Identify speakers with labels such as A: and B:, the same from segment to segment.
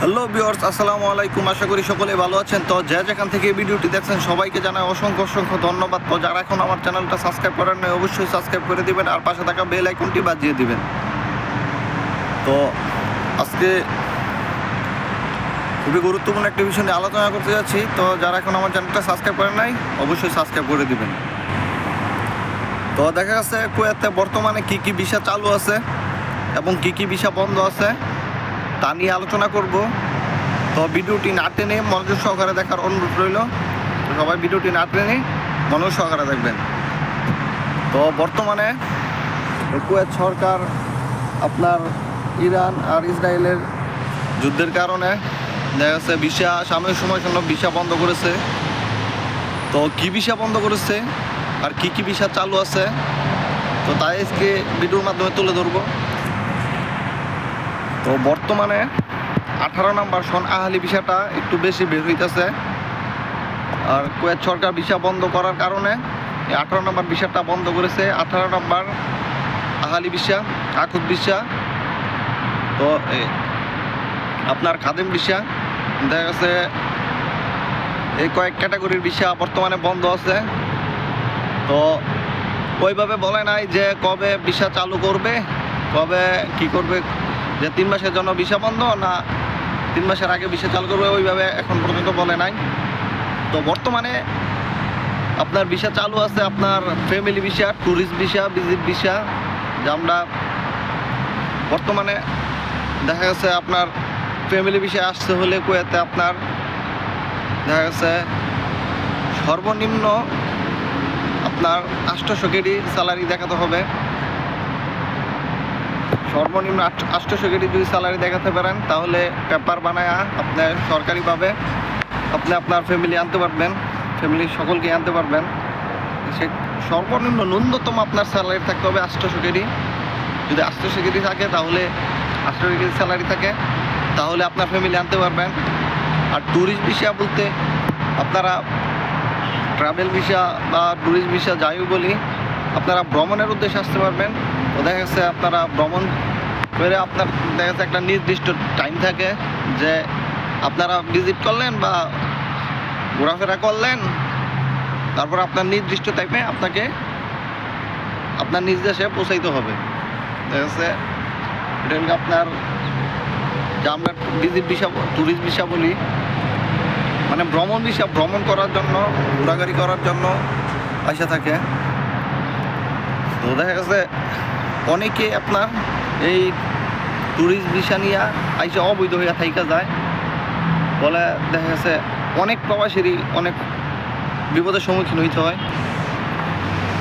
A: Hello viewers, আসসালামু আলাইকুম। আশা করি সকলে ভালো আছেন। তো যে যেখান থেকে ভিডিওটি দেখছেন সবাইকে জানাই অসংখ্য অসংখ্য ধন্যবাদ। তো যারা এখন আমার চ্যানেলটা সাবস্ক্রাইব করেন নাই অবশ্যই সাবস্ক্রাইব করে দিবেন আর পাশে থাকা বেল আইকনটি বাজিয়ে দিবেন। তো আজকে খুবই গুরুত্বপূর্ণ একটা বিষয় নিয়ে আলোচনা করতে যাচ্ছি। তো যারা এখন আমার চ্যানেলটা সাবস্ক্রাইব করেন নাই অবশ্যই সাবস্ক্রাইব করে দিবেন। তো দেখা যাচ্ছে কুয়েতে বর্তমানে কী কী ভিসা চালু আছে এবং কী কী ভিসা বন্ধ আছে তা নিয়ে আলোচনা করব। তো ভিডিওটি না টেনে মনোযোগ সহকারে দেখার অনুরোধ রইল। তো সবাই ভিডিওটি না টেনে মনোযোগ সহকারে দেখবেন। তো বর্তমানে কুয়েত সরকার আপনার ইরান আর ইসরায়েলের যুদ্ধের কারণে দেখা যাচ্ছে ভিসা সাময়িক সময়ের জন্য ভিসা বন্ধ করেছে। তো কী ভিসা বন্ধ করেছে আর কী কী ভিসা চালু আছে তো তাই আজকে ভিডিওর মাধ্যমে তুলে ধরবো। তো বর্তমানে 18 নম্বর সন আহালি ভিসাটা একটু বেশি বের হইতেছে। আর কুয়েত সরকার ভিসা বন্ধ করার কারণে এই 18 নম্বর ভিসাটা বন্ধ করেছে। 18 নম্বর আহালি ভিসা, আকুত ভিসা, তো আপনার খাদেম ভিসা, দেখা গেছে এই কয়েক ক্যাটাগরির ভিসা বর্তমানে বন্ধ আছে। তো ওইভাবে বলে নাই যে কবে ভিসা চালু করবে, কবে কি করবে, যে 3 মাসের জন্য ভিসা বন্ধ না 3 মাসের আগে ভিসা চালু করবে, ওইভাবে এখন পর্যন্ত বলে নাই। তো বর্তমানে আপনার ভিসা চালু আছে আপনার family visa, tourist visa, visit visa. যে আমরা বর্তমানে দেখা গেছে আপনার ফ্যামিলি ভিসা আসতে হলে কুয়েতে আপনার দেখা গেছে সর্বনিম্ন আপনার 800 কেডি স্যালারি দেখাতে হবে। সর্বনিম্ন 800 কেডি যদি স্যালারি দেখাতে পারেন তাহলে পেপার বানায় আপনি সরকারিভাবে আপনি আপনার ফ্যামিলি আনতে পারবেন, ফ্যামিলি সকলকে আনতে পারবেন। সে সর্বনিম্ন ন্যূনতম আপনার স্যালারি থাকতে হবে 800 কেডি। যদি 800 কেডি থাকে তাহলে 800 কেডি স্যালারি থাকে তাহলে আপনার ফ্যামিলি আনতে পারবেন। আর ট্যুরিস্ট ভিসা বলতে আপনারা ট্রাভেল ভিসা বা ট্যুরিস্ট ভিসা যাই বলি, আপনারা ভ্রমণের উদ্দেশ্যে আসতে পারবেন। তো দেখা যাচ্ছে আপনারা ভ্রমণ করে আপনার দেখা যাচ্ছে একটা নির্দিষ্ট টাইম থাকে যে আপনারা ভিজিট করলেন বা ঘোরাফেরা করলেন, তারপর আপনার নির্দিষ্ট টাইমে আপনাকে আপনার নিজ দেশে পৌঁছাইতে হবে। দেখা যাচ্ছে এটা হলো আপনার যে আমরা ভিজিট ভিসা, ট্যুরিস্ট ভিসা বলি, মানে ভ্রমণ ভিসা, ভ্রমণ করার জন্য, ঘোরাঘুরি করার জন্য আসা থাকে। তো দেখা গেছে অনেকে আপনার এই ট্যুরিস্ট ভিসা নিয়ে আইসা অবৈধ হইয়া থাইকা যায় বলে দেখা গেছে অনেক প্রবাসীরই অনেক বিপদের সম্মুখীন হইতে হয়।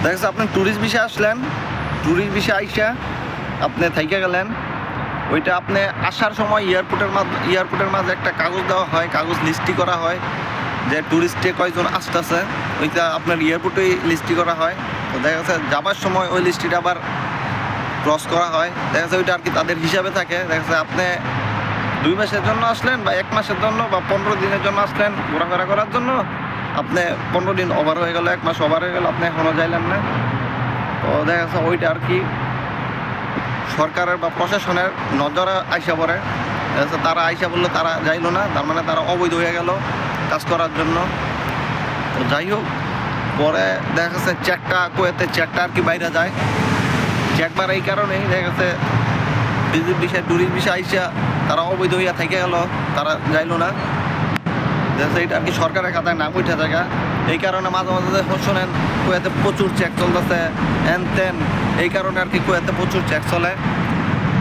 A: দেখা গেছে আপনি ট্যুরিস্ট ভিসা আসলেন, ট্যুরিস্ট ভিসা আইসা আপনি থাইকা গেলেন, ওইটা আপনি আসার সময় এয়ারপোর্টের মাঝে একটা কাগজ দেওয়া হয়, কাগজ লিস্টি করা হয় যে ট্যুরিস্টে কয়জন আসতেছে, ওইটা আপনার এয়ারপোর্টেই লিস্টি করা হয়। তো দেখা যাচ্ছে যাবার সময় ওই লিস্টিটা আবার ক্রস করা হয়। দেখা যাচ্ছে ওইটা আর কি তাদের হিসাবে থাকে। দেখা যাচ্ছে আপনি 2 মাসের জন্য আসলেন বা 1 মাসের জন্য বা 15 দিনের জন্য আসলেন ঘোরাফেরা করার জন্য, আপনি 15 দিন ওভার হয়ে গেল, 1 মাস ওভার হয়ে গেল, আপনি এখনও যাইলেন না। তো দেখা যাচ্ছে ওইটা আর কি সরকারের বা প্রশাসনের নজরে আইসা পড়ে। তারা আইসা বললো তারা যাইলো না, তার মানে তারা অবৈধ হয়ে গেল কাজ করার জন্য। তো যাই হোক, পরে দেখা যাচ্ছে চেকটা কুয়েতে চেকটা আর কি বাইরে যায়। চেক বার এই কারণেই দেখা যাচ্ছে ভিজিট ভিসা, ট্যুরিস্ট ভিসা আইসা তারা অবৈধ হইয়া থেকে গেল, তারা যাইলো না। দেখা যাচ্ছে এটা আর কি সরকারের খাতায় নাম উঠে জায়গা। এই কারণে মাঝে মাঝে শোনেন কুয়েতে প্রচুর চেক চলতেছে, হ্যান তেন, এই কারণে আর কি কুয়েতে প্রচুর চেক চলে।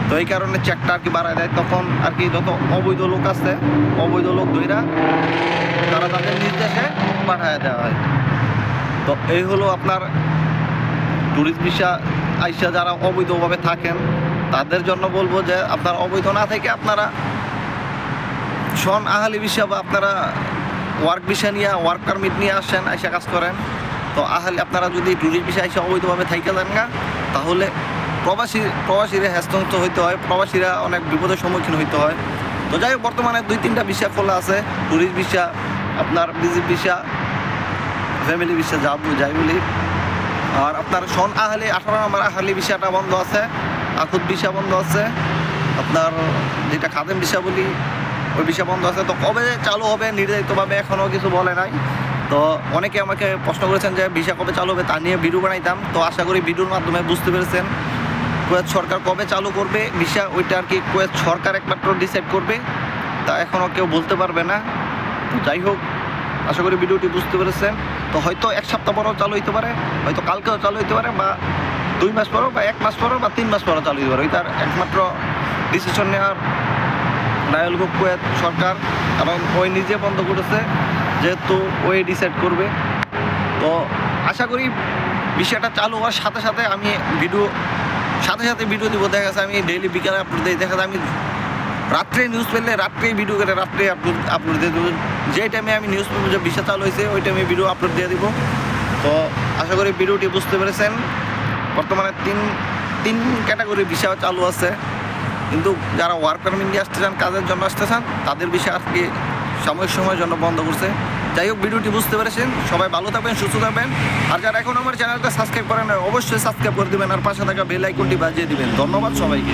A: তো এই কারণে চেকটা আর কি বাড়ায় দেয়। তখন আর কি যত অবৈধ লোক আছে, অবৈধ লোক ধইরা তারা তাদের নির্দেশে পাঠায় দেওয়া হয়। তো এই হলো আপনার ট্যুরিস্ট ভিসা আইসা যারা অবৈধভাবে থাকেন তাদের জন্য বলবো যে আপনারা অবৈধ না থেকে আপনারা সন আহালি ভিসা বা আপনারা ওয়ার্ক ভিসা নিয়ে, ওয়ার্ক পারমিট নিয়ে আসেন, আইসা কাজ করেন। তো আহালি আপনারা যদি ট্যুরিস্ট ভিসা আইসা অবৈধভাবে থাইকে যান না তাহলে প্রবাসীরা হ্যাস্তন্ত হইতে হয়, প্রবাসীরা অনেক বিপদের সম্মুখীন হইতে হয়। তো যাই হোক, বর্তমানে 2-3টা ভিসা খোলা আছে, ট্যুরিস্ট ভিসা, আপনার ভিজিট ভিসা, ফ্যামিলি ভিসা যাই বলি। আর আপনার সন আহালি 18 নম্বর আহালি ভিসাটা বন্ধ আছে, আকুত ভিসা বন্ধ আছে, আপনার যেটা খাদেম ভিসা বলি ওই ভিসা বন্ধ আছে। তো কবে চালু হবে নির্ধারিতভাবে এখনও কিছু বলে নাই। তো অনেকে আমাকে প্রশ্ন করেছেন যে ভিসা কবে চালু হবে তা নিয়ে ভিডিও বানাইতাম। তো আশা করি ভিডিওর মাধ্যমে বুঝতে পেরেছেন কুয়েত সরকার কবে চালু করবে ভিসা, ওইটা আর কি কুয়েত সরকার একমাত্র ডিসাইড করবে, তা এখনও কেউ বলতে পারবে না। তো যাই হোক, আশা করি ভিডিওটি বুঝতে পেরেছেন। তো হয়তো 1 সপ্তাহ পরেও চালু হইতে পারে, হয়তো কালকেও চালু হইতে পারে, বা 2 মাস পরেও, বা 1 মাস পরেও, বা 3 মাস পরেও চালু হইতে পারে। ওইটার একমাত্র ডিসিশন নেওয়ার দায় হলো কুয়েত সরকার, কারণ ওই নিজে বন্ধ করেছে, যেহেতু ওই ডিসাইড করবে। তো আশা করি বিষয়টা চালু হওয়ার সাথে সাথে আমি ভিডিও দিব। দেখা গেছে আমি ডেইলি বিকালে আপলোড দিই, দেখা যায় আমি রাত্রে নিউজ পেলে রাত্রেই ভিডিও করে রাত্রে আপলোড দিয়ে দেবো। যে টাইমে আমি নিউজ পেলে যে ভিসা চালু হয়েছে ওই টাইমে ভিডিও আপলোড দিয়ে দিব। তো আশা করি ভিডিওটি বুঝতে পেরেছেন। বর্তমানে তিন ক্যাটাগরি ভিসা চালু আছে, কিন্তু যারা ওয়ার্ক পারমিট নিয়ে আসতে চান, কাজের জন্য আসতে চান, তাদের বিষয় আর কি সাময়িক সময়ের জন্য বন্ধ করছে। যাই হোক, ভিডিওটি বুঝতে পেরেছেন। সবাই ভালো থাকবেন, সুস্থ থাকবেন। আর যারা এখন আমার চ্যানেলটা সাবস্ক্রাইব করেন অবশ্যই সাবস্ক্রাইব করে দেবেন, আর পাশে থাকা বেল আইকনটি বাজিয়ে দিবেন। ধন্যবাদ সবাইকে।